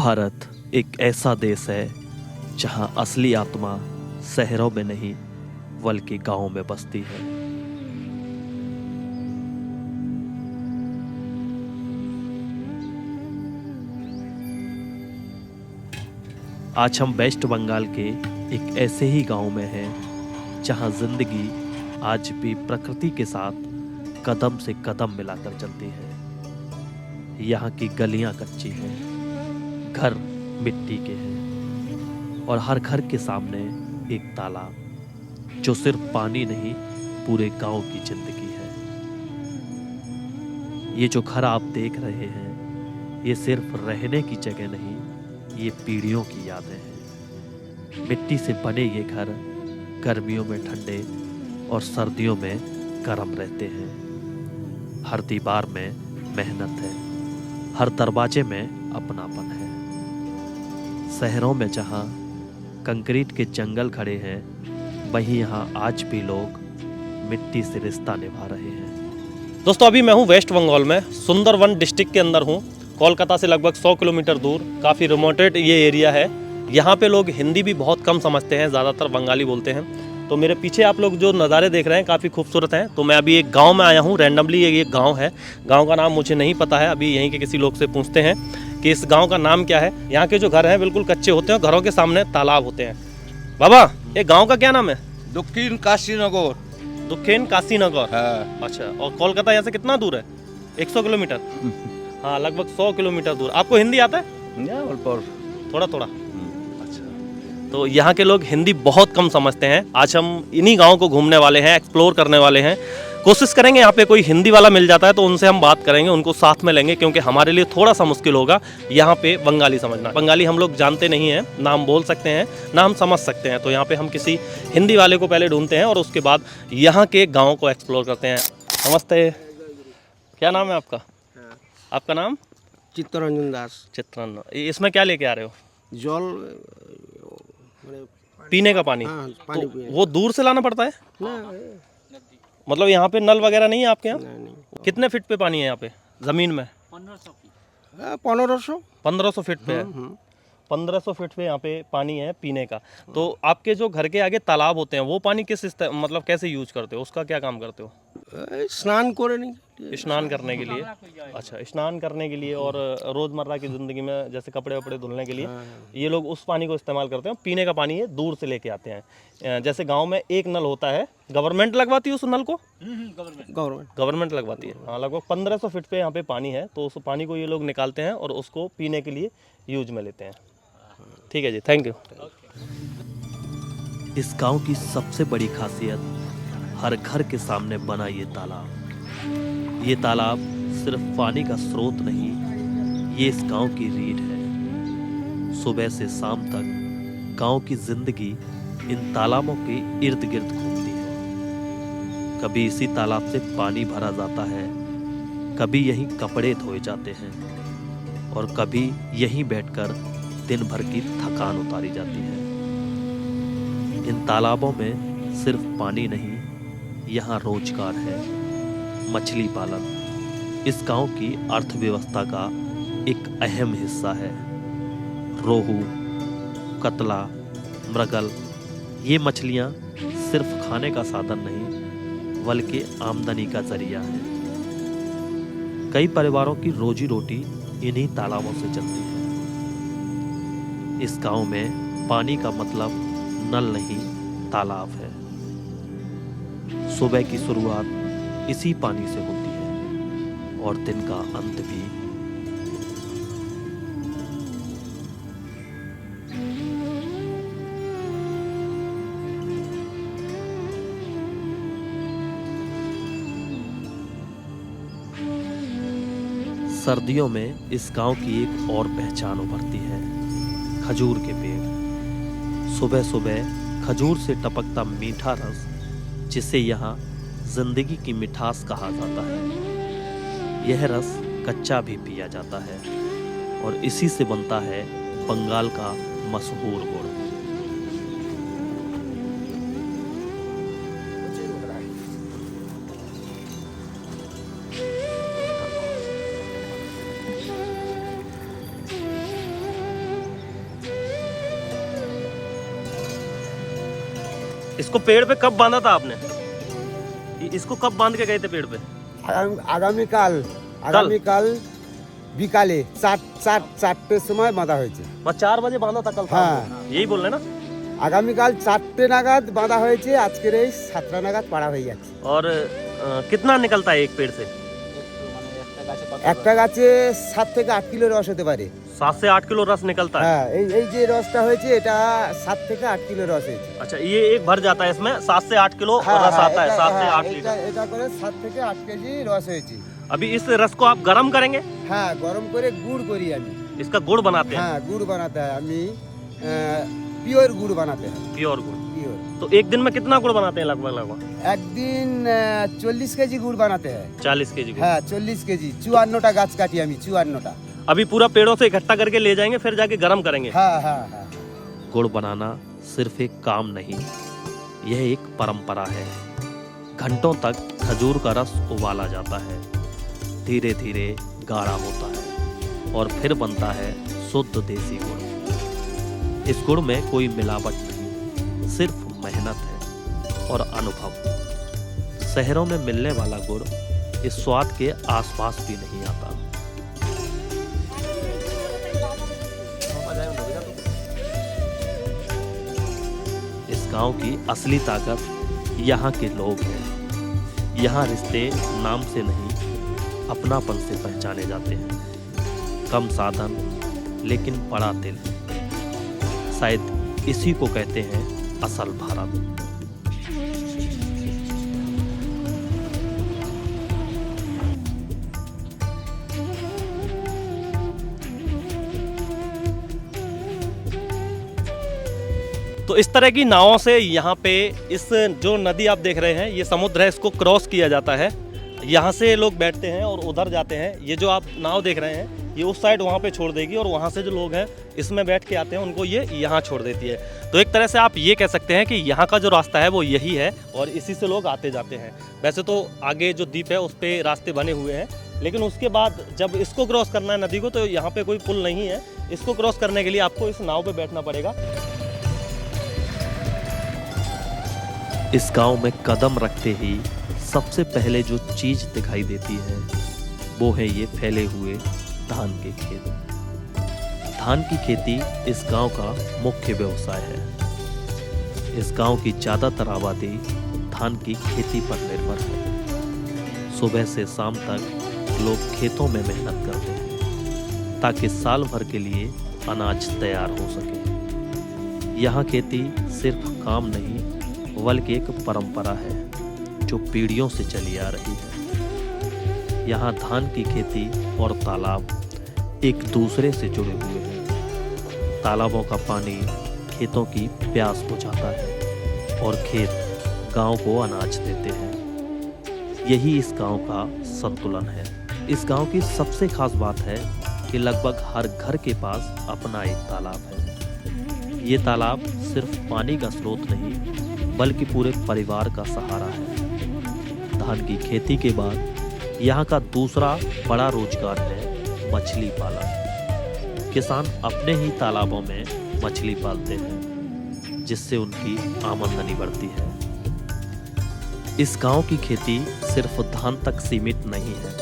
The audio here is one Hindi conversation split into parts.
भारत एक ऐसा देश है जहां असली आत्मा शहरों में नहीं बल्कि गांवों में बसती है। आज हम वेस्ट बंगाल के एक ऐसे ही गांव में हैं जहां जिंदगी आज भी प्रकृति के साथ कदम से कदम मिलाकर चलती है। यहाँ की गलियां कच्ची हैं, घर मिट्टी के हैं और हर घर के सामने एक तालाब जो सिर्फ पानी नहीं पूरे गांव की जिंदगी है। ये जो घर आप देख रहे हैं ये सिर्फ रहने की जगह नहीं, ये पीढ़ियों की यादें हैं। मिट्टी से बने ये घर गर्मियों में ठंडे और सर्दियों में गर्म रहते हैं। हर दीवार में मेहनत है, हर दरवाजे में अपनापन है। शहरों में जहां कंक्रीट के जंगल खड़े हैं वहीं यहाँ आज भी लोग मिट्टी से रिश्ता निभा रहे हैं। दोस्तों अभी मैं हूँ वेस्ट बंगाल में सुंदरवन डिस्ट्रिक्ट के अंदर हूँ। कोलकाता से लगभग 100 किलोमीटर दूर काफ़ी रिमोटेड ये एरिया है। यहाँ पे लोग हिंदी भी बहुत कम समझते हैं, ज़्यादातर बंगाली बोलते हैं। तो मेरे पीछे आप लोग जो नज़ारे देख रहे हैं काफ़ी खूबसूरत हैं। तो मैं अभी एक गांव में आया हूँ, रैंडमली ये गांव है। गांव का नाम मुझे नहीं पता है, अभी यहीं के किसी लोग से पूछते हैं कि इस गांव का नाम क्या है। यहाँ के जो घर हैं बिल्कुल कच्चे होते हैं, घरों के सामने तालाब होते हैं। बाबा ये गाँव का क्या नाम है? दक्षिण काशीनगर। दक्षिण काशीनगर। हाँ। अच्छा, और कोलकाता यहाँ से कितना दूर है? 100 किलोमीटर। हाँ, लगभग 100 किलोमीटर दूर। आपको हिंदी आता है? थोड़ा थोड़ा। अच्छा, तो यहाँ के लोग हिंदी बहुत कम समझते हैं। आज हम इन्हीं गाँव को घूमने वाले हैं, एक्सप्लोर करने वाले हैं। कोशिश करेंगे यहाँ पे कोई हिंदी वाला मिल जाता है तो उनसे हम बात करेंगे, उनको साथ में लेंगे, क्योंकि हमारे लिए थोड़ा सा मुश्किल होगा यहाँ पे बंगाली समझना। बंगाली हम लोग जानते नहीं हैं, ना हम बोल सकते हैं ना हम समझ सकते हैं। तो यहाँ पे हम किसी हिंदी वाले को पहले ढूंढते हैं और उसके बाद यहाँ के गाँव को एक्सप्लोर करते हैं। नमस्ते, क्या नाम है आपका? आपका नाम? चित्तरंजन दास। चित्रन। इसमें क्या लेके आ रहे हो? जल पीने का पानी? हाँ, पानी तो वो दूर से लाना पड़ता है? ना, मतलब यहाँ पे नल वगैरह नहीं है आपके यहाँ? नहीं। कितने फीट पे पानी है यहाँ पे ज़मीन में? 1500। 1500 फीट पे है। 1500 फीट पे यहाँ पे पानी है पीने का। तो आपके जो घर के आगे तालाब होते हैं वो पानी किस मतलब कैसे यूज करते हो, उसका क्या काम करते हो? स्नान करने स्नान करने के लिए। अच्छा, स्नान करने के लिए और रोज़मर्रा की ज़िंदगी में जैसे कपड़े वपड़े धुलने के लिए ये लोग उस पानी को इस्तेमाल करते हैं। पीने का पानी ये दूर से लेके आते हैं। जैसे गांव में एक नल होता है, गवर्नमेंट लगवाती है उस नल को? गवर्नमेंट लगवाती है। हाँ, लगभग 1500 फीट पे यहाँ पे पानी है। तो उस पानी को ये लोग निकालते हैं और उसको पीने के लिए यूज में लेते हैं। ठीक है जी, थैंक यू। इस गांव की सबसे बड़ी खासियत हर घर के सामने बना ये तालाब। ये तालाब सिर्फ पानी का स्रोत नहीं, ये इस गांव की रीढ़ है। सुबह से शाम तक गांव की जिंदगी इन तालाबों के इर्द गिर्द घूमती है। कभी इसी तालाब से पानी भरा जाता है, कभी यहीं कपड़े धोए जाते हैं और कभी यहीं बैठकर दिन भर की थकान उतारी जाती है। इन तालाबों में सिर्फ पानी नहीं, यहाँ रोजगार है, मछली पालन इस गांव की अर्थव्यवस्था का एक अहम हिस्सा है। रोहू, कतला, मृगल ये मछलियाँ सिर्फ खाने का साधन नहीं बल्कि आमदनी का जरिया है। कई परिवारों की रोजी रोटी इन्हीं तालाबों से चलती है। इस गांव में पानी का मतलब नल नहीं तालाब है। सुबह की शुरुआत इसी पानी से होती है और दिन का अंत भी। सर्दियों में इस गांव की एक और पहचान उभरती है, खजूर के पेड़। सुबह सुबह खजूर से टपकता मीठा रस, जिसे यहाँ जिंदगी की मिठास कहा जाता है। यह रस कच्चा भी पिया जाता है और इसी से बनता है बंगाल का मशहूर गुड़। इसको पेड़ पे कब बांधा था आपने? इसको कब बांध के गए थे पेड़ पे? আগামীকাল বিকালে 4টের সময় বাঁধা হয়েছে। 4 बजे बांधा था कल हाँ। शाम को। यही बोल रहे हैं ना? আগামীকাল 4টে নাগাদ বাঁধা হয়েছে, আজকের এই 7টা নাগাদ পাড়া হয়ে যাচ্ছে। और कितना निकलता है एक पेड़ से? একটা গাছে 7 থেকে 8 কিলো রস হতে পারে। 7 से 8 किलो रस निकलता है। হ্যাঁ, এই যে রসটা হয়েছে এটা 7 থেকে 8 কিলো রস হয়েছে। अच्छा, ये एक भर जाता है इसमें 7 से 8 किलो रस आता है। 7 से 8 लीटर। এটা করে 7 থেকে 8 কেজি রস হয়েছে। अभी इस रस को आप गर्म करेंगे? হ্যাঁ, গরম করে গুড় করি আমি। इसका गुड़ बनाते हैं। হ্যাঁ, গুড় বানাতে হয়, আমি পিওর গুড় বানাতে হয়। प्योर गुड़। পিওর। तो एक दिन में कितना गुड़ बनाते हैं लगभग? একদিন 40 কেজি গুড় বানাতে হয়। 40 केजी गुड़। হ্যাঁ, 40 কেজি। 54টা গাছ কাটি আমি, 54টা। अभी पूरा पेड़ों से इकट्ठा करके ले जाएंगे, फिर जाके गर्म करेंगे। हाँ हाँ हाँ। गुड़ बनाना सिर्फ एक काम नहीं, यह एक परंपरा है। घंटों तक खजूर का रस उबाला जाता है, धीरे धीरे गाढ़ा होता है और फिर बनता है शुद्ध देसी गुड़। इस गुड़ में कोई मिलावट नहीं, सिर्फ मेहनत है और अनुभव। शहरों में मिलने वाला गुड़ इस स्वाद के आसपास भी नहीं आता। इस गांव की असली ताकत यहाँ के लोग हैं। यहाँ रिश्ते नाम से नहीं, अपनापन से पहचाने जाते हैं। कम साधन लेकिन बड़ा दिल, शायद इसी को कहते हैं असल भारत। तो इस तरह की नावों से यहाँ पे इस जो नदी आप देख रहे हैं, ये समुद्र है, इसको क्रॉस किया जाता है। यहाँ से लोग बैठते हैं और उधर जाते हैं। ये जो आप नाव देख रहे हैं, ये उस साइड वहाँ पे छोड़ देगी और वहाँ से जो लोग हैं इसमें बैठ के आते हैं, उनको ये यहाँ छोड़ देती है। तो एक तरह से आप ये कह सकते हैं कि यहाँ का जो रास्ता है वो यही है और इसी से लोग आते जाते हैं। वैसे तो आगे जो द्वीप है उस पर रास्ते बने हुए हैं, लेकिन उसके बाद जब इसको क्रॉस करना है नदी को, तो यहाँ पे कोई पुल नहीं है। इसको क्रॉस करने के लिए आपको इस नाव पे बैठना पड़ेगा। इस गांव में कदम रखते ही सबसे पहले जो चीज दिखाई देती है वो है ये फैले हुए धान के खेत। धान की खेती इस गांव का मुख्य व्यवसाय है। इस गांव की ज्यादातर आबादी धान की खेती पर निर्भर है। सुबह से शाम तक लोग खेतों में मेहनत करते हैं ताकि साल भर के लिए अनाज तैयार हो सके। यहाँ खेती सिर्फ काम नहीं बल्कि एक परंपरा है जो पीढ़ियों से चली आ रही है। यहाँ धान की खेती और तालाब एक दूसरे से जुड़े हुए हैं। तालाबों का पानी खेतों की प्यास बुझाता है और खेत गांव को अनाज देते हैं। यही इस गांव का संतुलन है। इस गांव की सबसे खास बात है कि लगभग हर घर के पास अपना एक तालाब है। ये तालाब सिर्फ पानी का स्रोत नहीं बल्कि पूरे परिवार का सहारा है। धान की खेती के बाद यहाँ का दूसरा बड़ा रोजगार है मछली पालन। किसान अपने ही तालाबों में मछली पालते हैं जिससे उनकी आमदनी बढ़ती है। इस गांव की खेती सिर्फ धान तक सीमित नहीं है।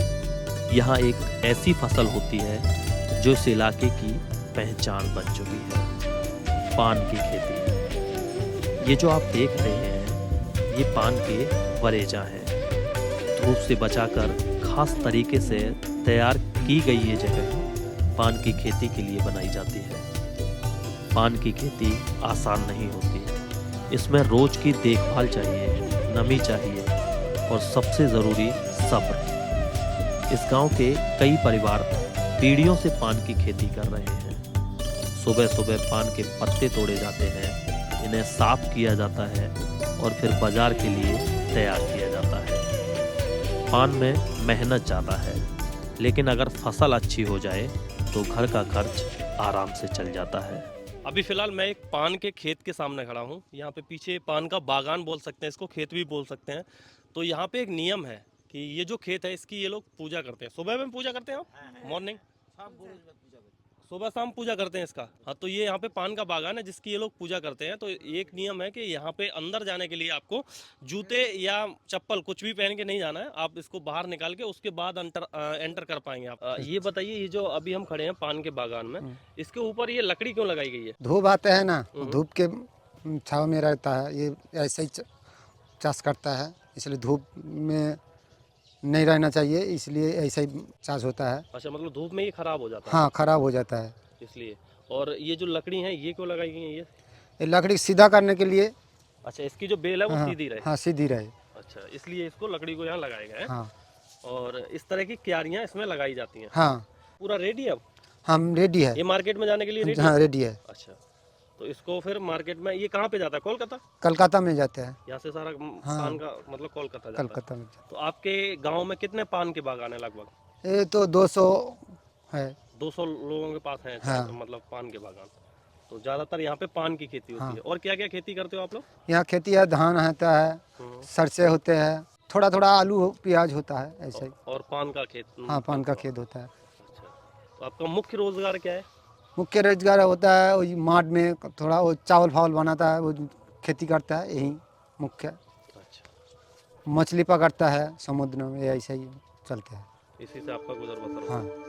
यहाँ एक ऐसी फसल होती है जो इस इलाके की पहचान बन चुकी है, पान की खेती। ये जो आप देख रहे हैं ये पान के वरेजा हैं। धूप से बचाकर खास तरीके से तैयार की गई ये जगह पान की खेती के लिए बनाई जाती है। पान की खेती आसान नहीं होती। इसमें रोज की देखभाल चाहिए, नमी चाहिए और सबसे ज़रूरी सब्र। इस गांव के कई परिवार पीढ़ियों से पान की खेती कर रहे हैं। सुबह सुबह पान के पत्ते तोड़े जाते हैं, इन्हें साफ किया जाता है और फिर बाजार के लिए तैयार किया जाता है। पान में मेहनत ज़्यादा है, लेकिन अगर फसल अच्छी हो जाए तो घर का खर्च आराम से चल जाता है। अभी फिलहाल मैं एक पान के खेत के सामने खड़ा हूँ। यहाँ पे पीछे पान का बागान बोल सकते हैं, इसको खेत भी बोल सकते हैं। तो यहाँ पे एक नियम है कि ये जो खेत है इसकी ये लोग पूजा करते हैं। सुबह में पूजा करते हैं आप? मॉर्निंग सुबह शाम पूजा करते हैं इसका। हाँ, तो ये यहाँ पे पान का बागान है जिसकी ये लोग पूजा करते हैं। तो एक नियम है कि यहाँ पे अंदर जाने के लिए आपको जूते या चप्पल कुछ भी पहन के नहीं जाना है। आप इसको बाहर निकाल के उसके बाद एंटर कर पाएंगे आप। ये बताइए, ये जो अभी हम खड़े हैं पान के बागान में, इसके ऊपर ये लकड़ी क्यों लगाई गई है? धूप आते हैं ना, धूप के छाव में रहता है, ये ऐसे ही चाष करता है, इसलिए धूप में नहीं रहना चाहिए, इसलिए ऐसा ही चार्ज होता है। अच्छा, मतलब धूप में ये खराब हो जाता है? हाँ, खराब हो जाता है इसलिए। और ये जो लकड़ी है ये क्यों लगाई गई है? ये लकड़ी सीधा करने के लिए। अच्छा, इसकी जो बेल है वो हाँ, सीधी रहे। हाँ, सीधी रहे। अच्छा, इसलिए इसको लकड़ी को यहाँ लगाया गया है। हाँ, और इस तरह की क्यारियाँ इसमें लगाई जाती हैं। हाँ, पूरा रेडी है अब? हम रेडी है। ये मार्केट में जाने के लिए रेडी हाँ, है? रेडी है। अच्छा, तो इसको फिर मार्केट में ये कहाँ पे जाता है? कोलकाता? कलकत्ता में जाते हैं। यहाँ से सारा हाँ, पान का मतलब कोलकाता जाता है। कलकत्ता में तो आपके गांव में कितने पान के बागान है लगभग? ये तो 200 है। 200 लोगों के पास है हाँ। तो मतलब पान के बागान। तो ज्यादातर यहाँ पे पान की खेती होती हाँ। है। और क्या क्या खेती करते हो आप लोग? यहाँ खेती है, धान होता है, सरसे होते हैं, थोड़ा थोड़ा आलू प्याज होता है, ऐसे ही। और पान का खेत? हाँ, पान का खेत होता है। अच्छा, तो आपका मुख्य रोजगार क्या है? मुख्य रोजगार होता है वही माठ में थोड़ा वो चावल फावल बनाता है, वो खेती करता है, यही मुख्य। अच्छा, मछली पकड़ता है समुद्र में, ऐसे ही चलते हैं। इसी से आपका गुजर बसर होता है। हाँ।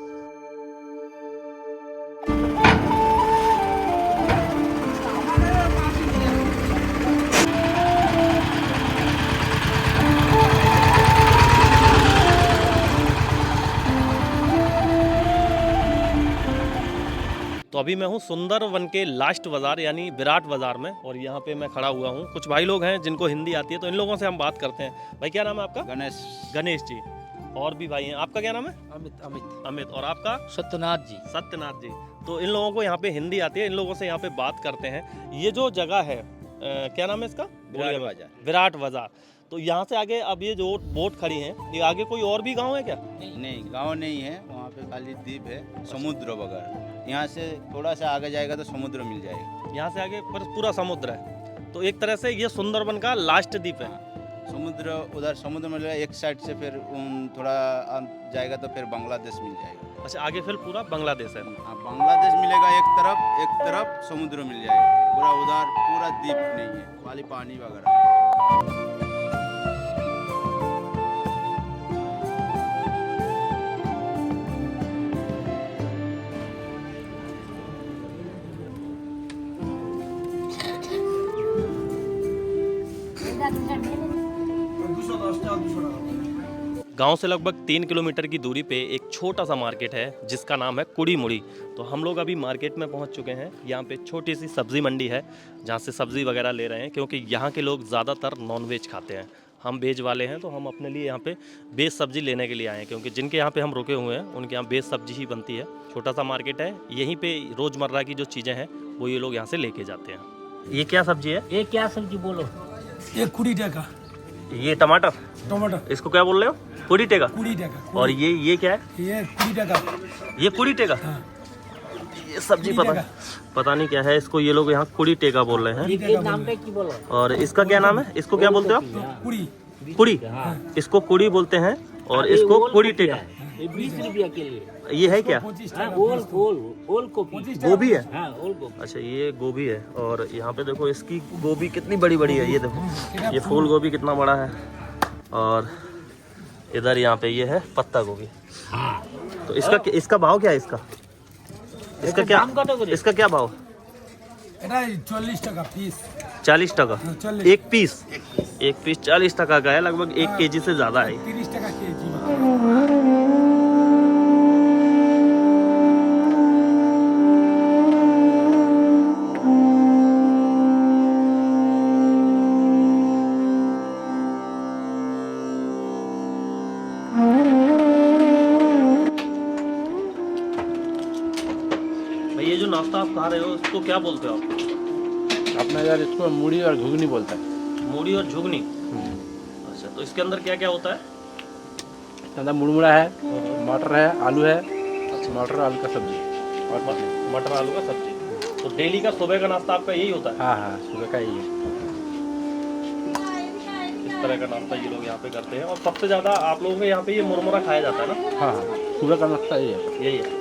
तो अभी मैं हूँ सुंदरवन के लास्ट बाजार यानी विराट बाजार में, और यहाँ पे मैं खड़ा हुआ हूँ। कुछ भाई लोग हैं जिनको हिंदी आती है, तो इन लोगों से हम बात करते हैं। भाई क्या नाम है आपका? गणेश। गणेश जी। और भी भाई हैं, आपका क्या नाम है? अमित अमित अमित। और आपका? सत्यनाथ जी। सत्यनाथ जी। तो इन लोगों को यहाँ पे हिंदी आती है, इन लोगों से यहाँ पे बात करते हैं। ये जो जगह है क्या नाम है इसका? विराट बाजार। विराट बाजार। तो यहाँ से आगे अब ये जो बोट खड़ी है, ये आगे कोई और भी गांव है क्या? नहीं, गांव नहीं है, वहाँ पे खाली द्वीप है, समुद्र बगैर। यहाँ से थोड़ा सा आगे जाएगा तो समुद्र मिल जाएगा। यहाँ से आगे पर पूरा समुद्र है। तो एक तरह से ये सुंदरवन का लास्ट द्वीप है। समुद्र उधर समुद्र मिल जाएगा, एक साइड से फिर थोड़ा जाएगा तो फिर बांग्लादेश मिल जाएगा। अच्छा, आगे फिर पूरा बांग्लादेश है। हाँ, बांग्लादेश मिलेगा एक तरफ समुद्र मिल जाएगा। पूरा उधर पूरा द्वीप नहीं है, खाली पानी वगैरह। गांव से लगभग 3 किलोमीटर की दूरी पे एक छोटा सा मार्केट है जिसका नाम है कुड़ी मुड़ी। तो हम लोग अभी मार्केट में पहुंच चुके हैं। यहाँ पे छोटी सी सब्जी मंडी है जहाँ से सब्जी वगैरह ले रहे हैं, क्योंकि यहाँ के लोग ज़्यादातर नॉनवेज खाते हैं। हम वेज वाले हैं, तो हम अपने लिए यहाँ पे वेज सब्जी लेने के लिए आए हैं, क्योंकि जिनके यहाँ पे हम रुके हुए हैं उनके यहाँ वेज सब्जी ही बनती है। छोटा सा मार्केट है, यहीं पे रोज़मर्रा की जो चीज़ें हैं वो ये लोग यहाँ से लेके जाते हैं। ये क्या सब्जी है? ये क्या सब्जी बोलो? ये कुड़ी टका ये टमाटर, टमाटर इसको क्या बोल रहे हो? कुड़ी टेका। कुड़ी टका। और ये क्या है? ये कुड़ी टका। ये कुड़ी टेका। हाँ। ये सब्जी कुड़ी पता नहीं क्या है, इसको ये लोग यहाँ कुड़ी टेका बोल रहे हैं। ये नाम पे की बोलो? और इसका क्या नाम है? इसको क्या बोलते हो आप? कुड़ी। कुड़ी। इसको कुड़ी बोलते हैं और इसको कुड़ी टेका। ये 20 रुपया के लिए। ये है क्या? 25 हाँ, टका। ओल गोभी। गोभी है। हाँ, ओल गोभी। अच्छा, ये गोभी है। और यहाँ पे देखो इसकी गोभी कितनी बड़ी बड़ी है, ये देखो, ये फूल गोभी कितना बड़ा है। और इधर यहाँ पे ये है पत्ता गोभी। तो इसका भाव क्या है? इसका क्या भाव? এটা 40 টাকা পিস। 40 टका 40। एक पीस 40 टका का है, लगभग 1 केजी से ज्यादा है। 30 টাকা কেজি। भाई ये जो नाश्ता आप खा रहे हो इसको क्या बोलते हो आप? अपना यार इसको मूढ़ी और घुगनी बोलता है। मूढ़ी और झुगनी। अच्छा, तो इसके अंदर क्या क्या होता है? अंदर मुड़मुड़ा है, मटर है, आलू है, मटर आलू का सब्जी और मटर आलू का सब्जी। तो डेली का सुबह का नाश्ता आपका यही होता है? हाँ हाँ, सुबह का ही है। इस तरह का नाश्ता ये लोग यहाँ पे करते हैं। और सबसे ज्यादा आप लोगों के यहाँ पे ये मुरमुरा खाया जाता है ना? हाँ हाँ, सुबह का नाश्ता यही है। यही है।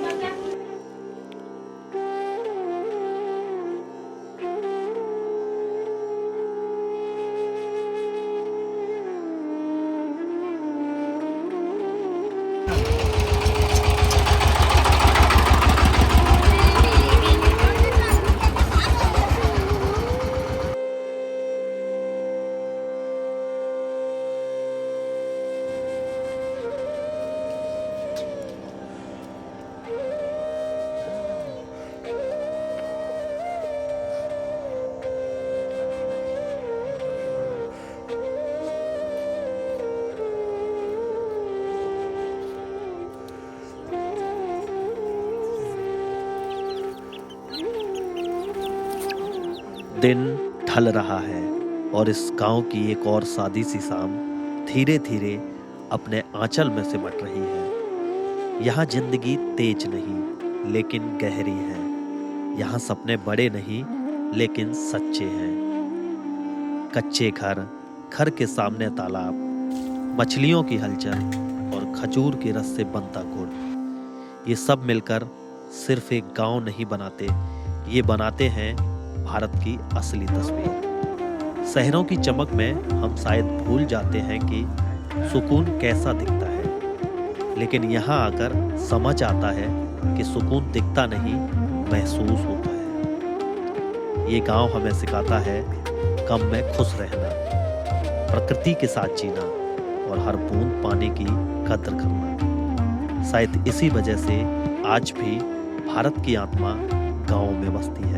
दिन ढल रहा है और इस गांव की एक और सादी सी शाम धीरे धीरे अपने आंचल में सिमट रही है। यहाँ जिंदगी तेज नहीं लेकिन गहरी है। यहाँ सपने बड़े नहीं लेकिन सच्चे हैं। कच्चे घर, घर के सामने तालाब, मछलियों की हलचल और खजूर के रस से बनता गुड़, ये सब मिलकर सिर्फ एक गांव नहीं बनाते, ये बनाते हैं भारत की असली तस्वीर। शहरों की चमक में हम शायद भूल जाते हैं कि सुकून कैसा दिखता है, लेकिन यहाँ आकर समझ आता है कि सुकून दिखता नहीं, महसूस होता है। ये गांव हमें सिखाता है गम में खुश रहना, प्रकृति के साथ जीना और हर बूंद पानी की कदर करना। शायद इसी वजह से आज भी भारत की आत्मा गाँव में बसती है।